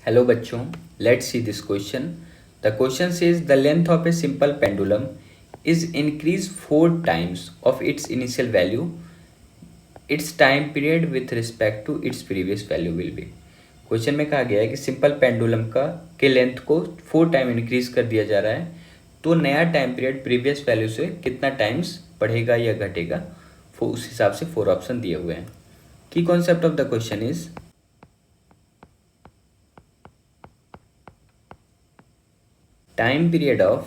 Hello बच्चों, let's see this question. The question says the length of a simple pendulum is increase 4 times of its initial value. Its time period with respect to its previous value will be. Question में कहा गया है कि simple pendulum का के length को 4 time increase कर दिया जा रहा है, तो नया टाइम पीरियड प्रीवियस वैल्यू से कितना टाइम्स बढ़ेगा या घटेगा, वो उस हिसाब से 4 ऑप्शन दिए हुए हैं. की concept of the question is time period of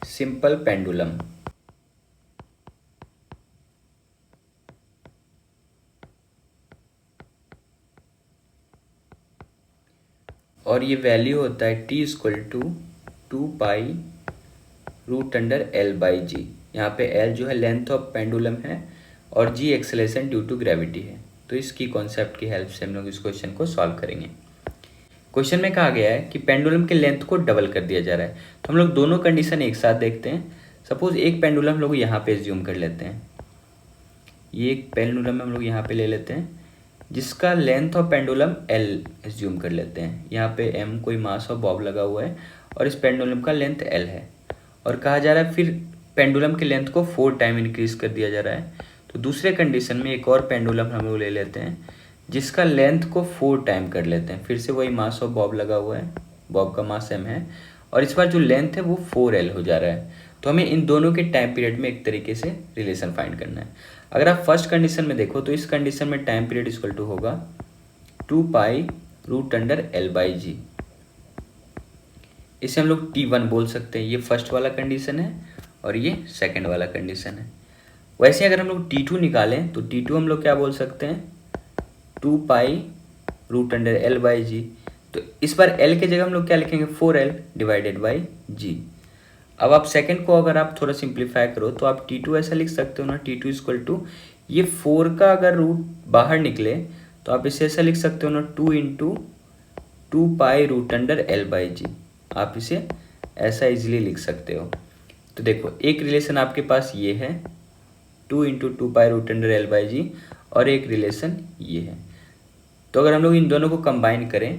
simple pendulum और ये वैल्यू होता है t इक्वल टू 2π√L/g. यहाँ पे L जो है लेंथ ऑफ पेंडुलम है और g acceleration due to gravity है. तो इसकी कॉन्सेप्ट की हेल्प से हम लोग इस क्वेश्चन को सॉल्व करेंगे. क्वेश्चन में कहा गया है कि पेंडुलम के लेंथ को डबल कर दिया जा रहा है, तो हम लोग दोनों कंडीशन एक साथ देखते हैं. सपोज एक पेंडुलम हम लोग यहाँ पे एज्यूम कर लेते हैं. ये एक पेंडुलम हम लोग यहाँ पे ले लेते हैं जिसका length of pendulum L assume कर लेते हैं. यहाँ पे M कोई मास ऑफ बॉब लगा हुआ है और इस पेंडुलम का लेंथ L है, और कहा जा रहा है फिर पेंडुलम के लेंथ को 4 टाइम इंक्रीज कर दिया जा रहा है. तो दूसरे कंडीशन में एक और पेंडुलम हम लोग ले लेते हैं जिसका लेंथ को 4 टाइम कर लेते हैं. फिर से वही मास ऑफ बॉब लगा हुआ है, बॉब का मास M है, और इस बार जो लेंथ है वो 4L हो जा रहा है. तो हमें इन दोनों के टाइम पीरियड में एक तरीके से रिलेशन फाइंड करना है. अगर आप फर्स्ट कंडीशन में देखो तो इस कंडीशन में टाइम पीरियड इक्वल टू होगा 2π√L/g. इसे हम लोग T1 बोल सकते हैं. ये फर्स्ट वाला कंडीशन है और ये सेकंड वाला कंडीशन है. वैसे अगर हम लोग T2 निकालें तो T2 हम लोग क्या बोल सकते हैं, 2π√L/g. तो इस बार L के जगह हम लोग क्या लिखेंगे, 4L/g. अब आप सेकंड को अगर आप थोड़ा सिंप्लीफाई करो तो आप T2 ऐसा लिख सकते हो ना, T2 इक्वल टू ये 4 का अगर रूट बाहर निकले तो आप इसे ऐसा लिख सकते हो ना, 2 × 2π√L/g. आप इसे ऐसा इजीली लिख सकते हो. तो देखो एक रिलेशन आपके पास ये है 2 × 2π√L/g और एक रिलेशन ये है. तो अगर हम लोग इन दोनों को कंबाइन करें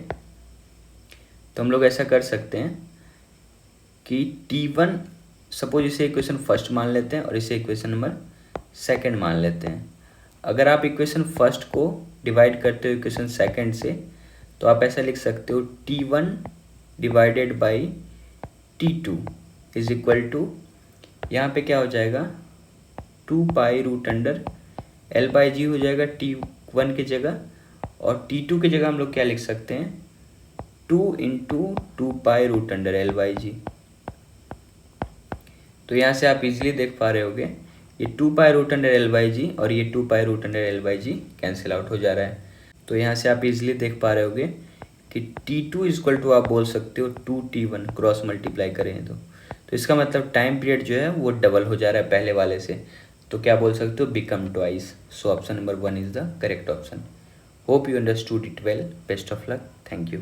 तो हम लोग ऐसा कर सकते हैं कि T1 सपोज इसे इक्वेशन फर्स्ट मान लेते हैं और इसे इक्वेशन नंबर सेकंड मान लेते हैं. अगर आप इक्वेशन फर्स्ट को डिवाइड करते हो इक्वेशन सेकंड से तो आप ऐसा लिख सकते हो T1 divided by T2 is equal to, यहाँ पे क्या हो जाएगा 2π√L/g हो जाएगा T1 की जगह, और T2 की जगह हम लोग क्या लिख सकते हैं 2 × 2π√L/g. तो यहाँ से आप इजीली देख पा रहे होगे ये 2π√L/g और ये 2π√L/g कैंसिल आउट हो जा रहा है. तो यहाँ से आप इजीली देख पा रहे होगे कि T2 इक्वल टू आप बोल सकते हो 2T1 क्रॉस मल्टीप्लाई करें तो इसका मतलब टाइम पीरियड जो है वो डबल हो जा रहा है पहले वाले से. तो क्या बोल सकते हो, become twice. So option number 1 is the correct option. Hope you understood it well. Best of luck. Thank you.